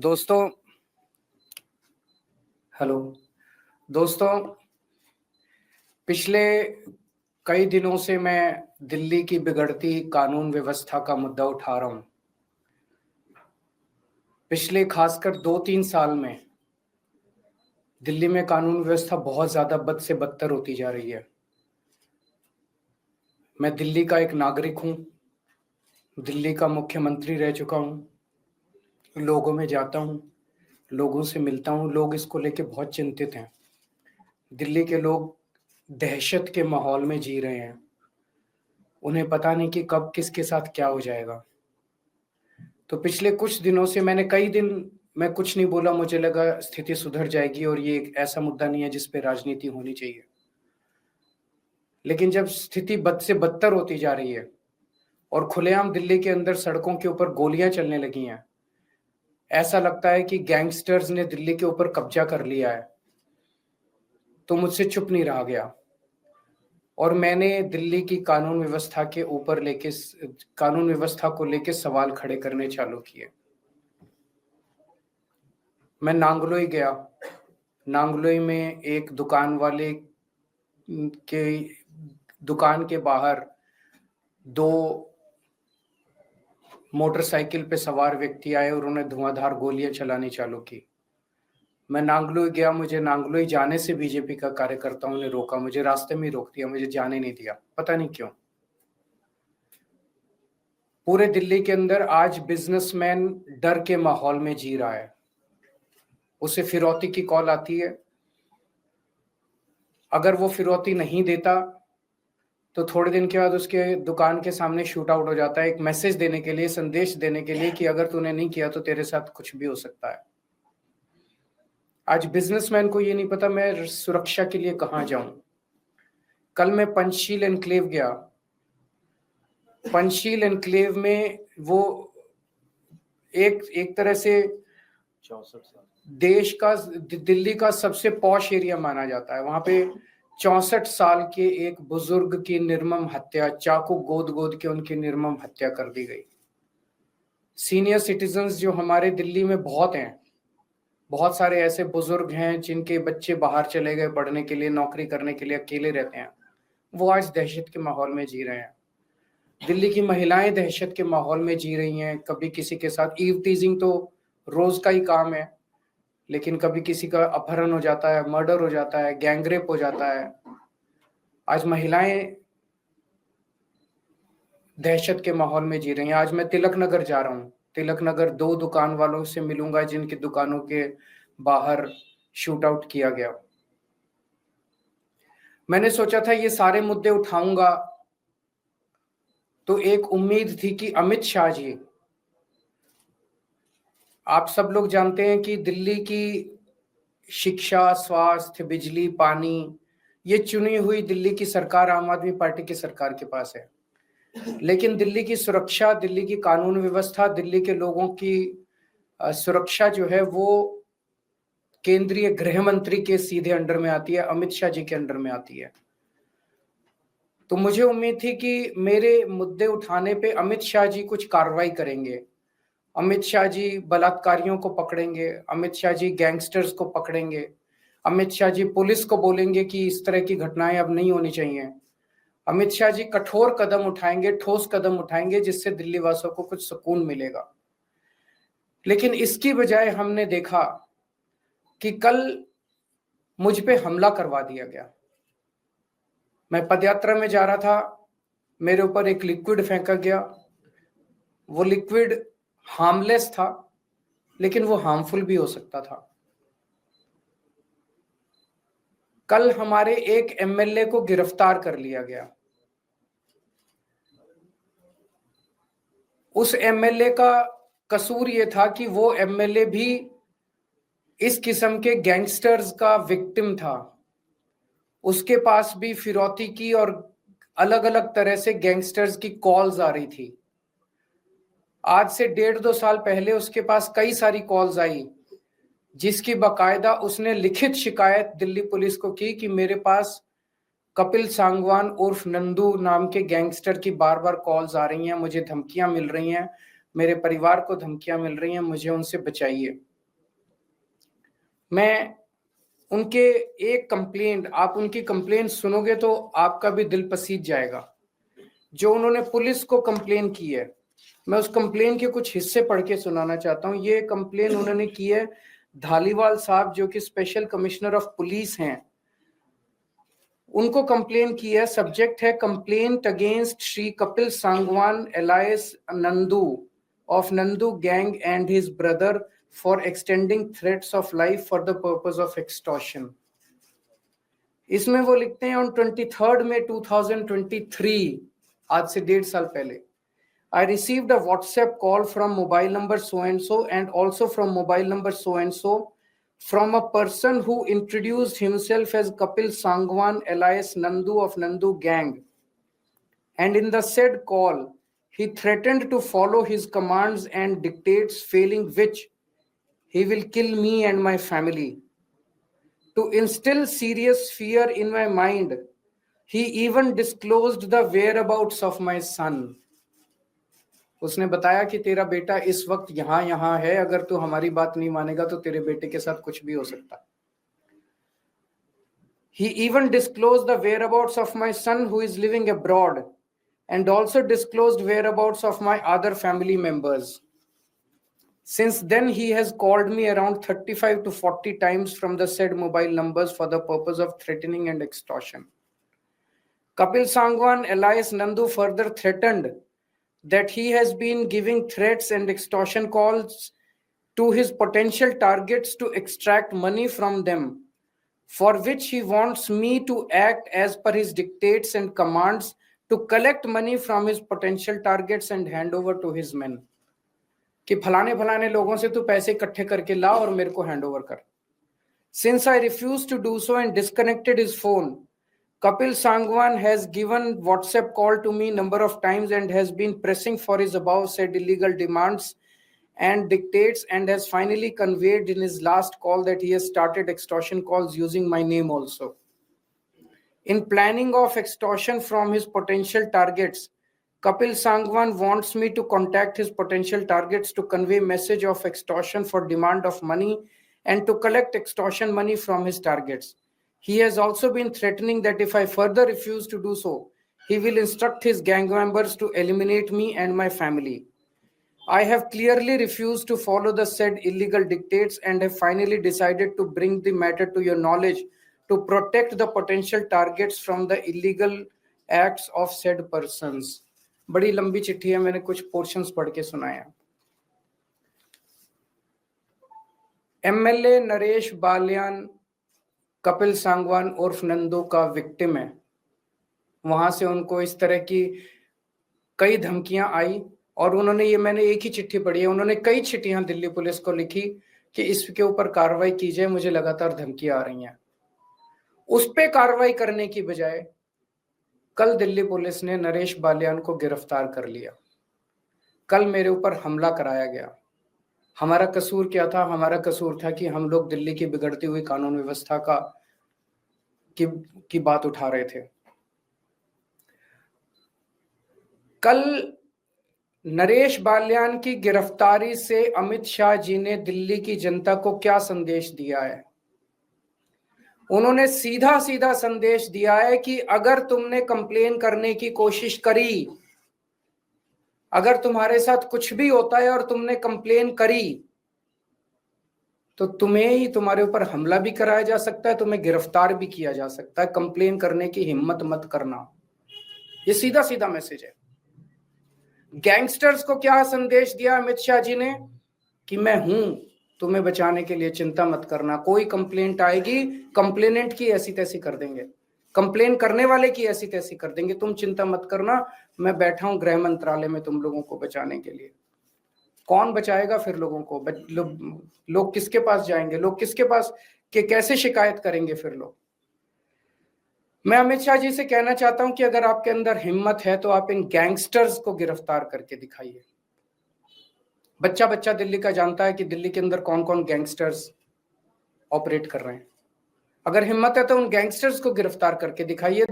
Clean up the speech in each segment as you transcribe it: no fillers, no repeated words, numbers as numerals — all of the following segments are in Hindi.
दोस्तों, हेलो दोस्तों। पिछले कई दिनों से मैं दिल्ली की बिगड़ती कानून व्यवस्था का मुद्दा उठा रहा हूं। पिछले खासकर 2-3 साल में दिल्ली में कानून व्यवस्था बहुत ज्यादा बद से बदतर होती जा रही है। मैं दिल्ली का एक नागरिक हूं, दिल्ली का मुख्यमंत्री रह चुका हूं। लोगों में जाता हूं, लोगों से मिलता हूं, लोग इसको लेके बहुत चिंतित हैं। दिल्ली के लोग दहशत के माहौल में जी रहे हैं। उन्हें पता नहीं कि कब किसके साथ क्या हो जाएगा। तो पिछले कुछ दिनों से कई दिन मैं कुछ नहीं बोला, मुझे लगा स्थिति सुधर जाएगी और ये एक ऐसा मुद्दा नहीं है जिस पे राजनीति होनी चाहिए। लेकिन जब स्थिति बद से बदतर होती जा रही है और खुलेआम दिल्ली के अंदर सड़कों के ऊपर गोलियां चलने लगी हैं, ऐसा लगता है कि गैंगस्टर्स ने दिल्ली के ऊपर कब्जा कर लिया है, तो मुझसे चुप नहीं रहा गया और मैंने दिल्ली की कानून व्यवस्था को लेके सवाल खड़े करने चालू किए। मैं नांगलोई गया। नांगलोई में एक के दुकान के बाहर 2 मोटरसाइकिल पे सवार व्यक्ति आए और उन्हें धुआंधार गोलियां चलानी चालू की। मैं नांगलोई गया, मुझे नांगलोई जाने से बीजेपी का कार्यकर्ताओं ने रोका, मुझे रास्ते में ही रोक दिया, मुझे जाने नहीं दिया, पता नहीं क्यों। पूरे दिल्ली के अंदर आज बिजनेसमैन डर के माहौल में जी रहा है। उसे फिरौती की कॉल आती है, अगर वो फिरौती नहीं देता तो थोड़े दिन के बाद उसके दुकान के सामने शूट आउट हो जाता है, एक मैसेज देने के लिए, संदेश देने के लिए कि अगर तूने नहीं किया तो तेरे साथ कुछ भी हो सकता है। आज बिजनेसमैन को ये नहीं पता मैं सुरक्षा के लिए कहां जाऊं। कल मैं पंचशील एनक्लेव गया। पंचशील एनक्लेव में वो एक तरह से 64 साल देश का, दिल्ली का सबसे पॉश एरिया माना जाता है। वहां पे 64 साल के एक बुजुर्ग की निर्मम हत्या, चाकू गोद के उनकी निर्मम हत्या कर दी गई। सीनियर सिटीजन्स जो हमारे दिल्ली में बहुत हैं, बहुत सारे ऐसे बुजुर्ग हैं जिनके बच्चे बाहर चले गए पढ़ने के लिए, नौकरी करने के लिए, अकेले रहते हैं, वो आज दहशत के माहौल में जी रहे हैं। दिल्ली की महिलाएं दहशत के माहौल में जी रही हैं। कभी किसी के साथ ईव टीजिंग तो रोज का ही काम है, लेकिन कभी किसी का अपहरण हो जाता है, मर्डर हो जाता है, गैंगरेप हो जाता है। आज महिलाएं दहशत के माहौल में जी रही हैं। आज मैं तिलक नगर जा रहा हूँ। तिलक नगर 2 दुकान वालों से मिलूंगा जिनकी दुकानों के बाहर शूट आउट किया गया। मैंने सोचा था ये सारे मुद्दे उठाऊंगा तो एक उम्मीद थी कि अमित शाह जी, आप सब लोग जानते हैं कि दिल्ली की शिक्षा, स्वास्थ्य, बिजली, पानी, ये चुनी हुई दिल्ली की सरकार आम आदमी पार्टी की सरकार के पास है। लेकिन दिल्ली की सुरक्षा, दिल्ली की कानून व्यवस्था, दिल्ली के लोगों की सुरक्षा जो है वो केंद्रीय गृह मंत्री के सीधे अंडर में आती है, अमित शाह जी के अंडर में आती है। तो मुझे उम्मीद थी कि मेरे मुद्दे उठाने पे अमित शाह जी कुछ कार्रवाई करेंगे, अमित शाह जी बलात्कारियों को पकड़ेंगे, अमित शाह जी गैंगस्टर्स को पकड़ेंगे, अमित शाह जी पुलिस को बोलेंगे कि इस तरह की घटनाएं अब नहीं होनी चाहिए, अमित शाह जी कठोर कदम उठाएंगे, ठोस कदम उठाएंगे जिससे दिल्ली वासियों को कुछ सुकून मिलेगा। लेकिन इसकी बजाय हमने देखा कि कल मुझ पे हमला करवा दिया गया। मैं पदयात्रा में जा रहा था, मेरे ऊपर एक लिक्विड फेंका गया। वो लिक्विड हार्मलेस था, लेकिन वो हार्मफुल भी हो सकता था। कल हमारे एक एमएलए को गिरफ्तार कर लिया गया। उस एमएलए का कसूर ये था कि वो एमएलए भी इस किस्म के गैंगस्टर्स का विक्टिम था। उसके पास भी फिरौती की और अलग अलग तरह से गैंगस्टर्स की कॉल्स आ रही थी। आज से 1.5-2 साल पहले उसके पास कई सारी कॉल्स आई, जिसकी बाकायदा उसने लिखित शिकायत दिल्ली पुलिस को की कि मेरे पास कपिल सांगवान उर्फ नंदू नाम के गैंगस्टर की बार बार कॉल्स आ रही हैं, मुझे धमकियां मिल रही हैं, मेरे परिवार को धमकियां मिल रही हैं, मुझे उनसे बचाइए। मैं उनके एक कंप्लेंट, आप उनकी कंप्लेंट सुनोगे तो आपका भी दिल पसीज जाएगा। जो उन्होंने पुलिस को कंप्लेन की है, मैं उस कंप्लेन के कुछ हिस्से पढ़ के सुनाना चाहता हूँ। ये कंप्लेन उन्होंने की है धालीवाल साहब, जो कि स्पेशल कमिश्नर ऑफ पुलिस हैं, उनको कंप्लेन की है। सब्जेक्ट है complaint against Shri Kapil Sangwan alias Nandu of Nandu gang and his brother for extending threats of life for the purpose of extortion. इसमें वो लिखते हैं ऑन 23 मई 2023, आज से 1.5 साल पहले, I received a WhatsApp call from mobile number so and so and also from mobile number so and so from a person who introduced himself as Kapil Sangwan alias Nandu of Nandu gang. And in the said call, he threatened to follow his commands and dictates, failing which he will kill me and my family. To instill serious fear in my mind, he even disclosed the whereabouts of my son. उसने बताया कि तेरा बेटा इस वक्त यहाँ है, अगर तू हमारी बात नहीं मानेगा तो तेरे बेटे के साथ कुछ भी हो सकता। He even disclosed the whereabouts of my son who is living abroad and also disclosed whereabouts of my other family members. Since then, he has called me around 35 to 40 times from the said mobile numbers for the purpose of threatening and extortion. Kapil Sangwan alias Nandu further threatened that he has been giving threats and extortion calls to his potential targets to extract money from them, for which he wants me to act as per his dictates and commands to collect money from his potential targets and hand over to his men. कि फलाने फलाने लोगों से तू पैसे इकट्ठे करके ला और मेरे को हैंड ओवर कर। Since I refused to do so and disconnected his phone, Kapil Sangwan has given WhatsApp call to me number of times and has been pressing for his above said illegal demands and dictates, and has finally conveyed in his last call that he has started extortion calls using my name also. In planning of extortion from his potential targets, Kapil Sangwan wants me to contact his potential targets to convey message of extortion for demand of money and to collect extortion money from his targets. He has also been threatening that if I further refuse to do so, he will instruct his gang members to eliminate me and my family. I have clearly refused to follow the said illegal dictates and have finally decided to bring the matter to your knowledge to protect the potential targets from the illegal acts of said persons. बड़ी लंबी चिट्ठी है, मैंने कुछ पोर्शंस पढ़ के सुनाया। एमएलए नरेश बालियान कपिल सांगवान उर्फ नंदू का विक्टिम है। वहां से उनको इस तरह की कई धमकियां आई और उन्होंने, ये मैंने एक ही चिट्ठी पढ़ी है, उन्होंने कई चिट्ठियां दिल्ली पुलिस को लिखी कि इसके ऊपर कार्रवाई की जाए, मुझे लगातार धमकियां आ रही हैं। उस पे कार्रवाई करने की बजाय कल दिल्ली पुलिस ने नरेश बालियान को गिरफ्तार कर लिया। कल मेरे ऊपर हमला कराया गया। हमारा कसूर क्या था? हमारा कसूर था कि हम लोग दिल्ली की बिगड़ती हुई कानून व्यवस्था की बात उठा रहे थे। कल नरेश बालियान की गिरफ्तारी से अमित शाह जी ने दिल्ली की जनता को क्या संदेश दिया है? उन्होंने सीधा सीधा संदेश दिया है कि अगर तुमने कंप्लेन करने की कोशिश करी, अगर तुम्हारे साथ कुछ भी होता है और तुमने कंप्लेन करी, तो तुम्हें ही, तुम्हारे ऊपर हमला भी कराया जा सकता है, तुम्हें गिरफ्तार भी किया जा सकता है। कंप्लेन करने की हिम्मत मत करना। ये सीधा सीधा मैसेज है। गैंगस्टर्स को क्या संदेश दिया अमित शाह जी ने? कि मैं हूं तुम्हें बचाने के लिए, चिंता मत करना। कोई कंप्लेंट आएगी, कंप्लेनेंट की ऐसी तैसी कर देंगे, कंप्लेन करने वाले की ऐसी तैसी कर देंगे, तुम चिंता मत करना, मैं बैठा हूं गृह मंत्रालय में तुम लोगों को बचाने के लिए। कौन बचाएगा फिर लोगों को? लोग किसके पास जाएंगे? लोग किसके पास के कैसे शिकायत करेंगे फिर लोग? मैं अमित शाह जी से कहना चाहता हूं कि अगर आपके अंदर हिम्मत है तो आप इन गैंगस्टर्स को गिरफ्तार करके दिखाइए। बच्चा बच्चा दिल्ली का जानता है कि दिल्ली के अंदर कौन कौन गैंगस्टर्स ऑपरेट कर रहे हैं। अगर हिम्मत है तो उन गैंगस्टर्स को गिरफ्तार करके दिखाइए।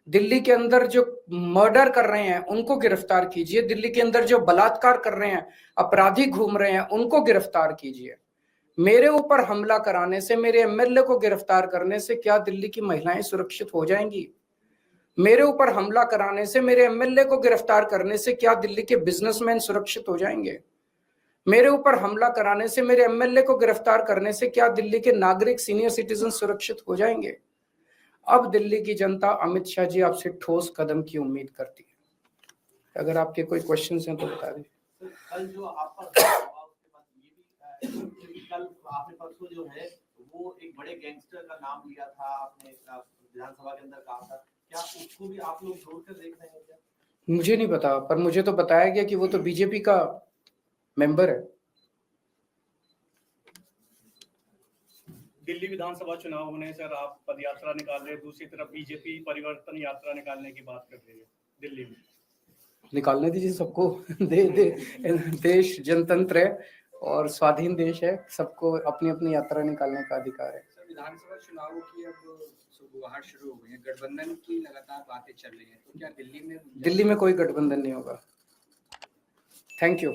दिल्ली के अंदर जो मर्डर कर रहे हैं उनको गिरफ्तार कीजिए। दिल्ली के अंदर जो बलात्कार कर रहे हैं, अपराधी घूम रहे हैं, उनको गिरफ्तार कीजिए। मेरे ऊपर हमला कराने से, मेरे एमएलए को गिरफ्तार करने से क्या दिल्ली की महिलाएं सुरक्षित हो जाएंगी? मेरे ऊपर हमला कराने से, मेरे एमएलए को गिरफ्तार करने से क्या दिल्ली के बिजनेसमैन सुरक्षित हो जाएंगे? मेरे ऊपर हमला कराने से, मेरे एमएलए को गिरफ्तार करने से क्या दिल्ली के नागरिक, सीनियर सिटीजन सुरक्षित हो जाएंगे? अब दिल्ली की जनता अमित शाह जी आपसे ठोस कदम की उम्मीद करती है। अगर आपके कोई क्वेश्चन हैं तो बता दें। कल जो आपका उसके बाद ये भी कल आपने परसों जो है वो एक बड़े गैंगस्टर का नाम लिया था, आपने विधानसभा के अंदर कहा था, क्या उसको भी आप लोग जोड़कर देख रहे हैं क्या? मुझे नहीं पता, पर मुझे तो बताया गया कि वो तो बीजेपी का मेंबर है। दिल्ली विधानसभा चुनाव होने सर आप पदयात्रा निकाल रहे हैं, दूसरी तरफ बीजेपी परिवर्तन यात्रा निकालने की बात कर रही है दिल्ली में। निकालने दीजिए सबको। देश जनतंत्र है और स्वाधीन देश है, सबको अपनी अपनी यात्रा निकालने का अधिकार है। सर, विधानसभा चुनावों की अब शुरुआत शुरू हो गई है, गठबंधन की लगातार बातें चल रही हैं, तो क्या दिल्ली में कोई गठबंधन नहीं होगा। Thank you.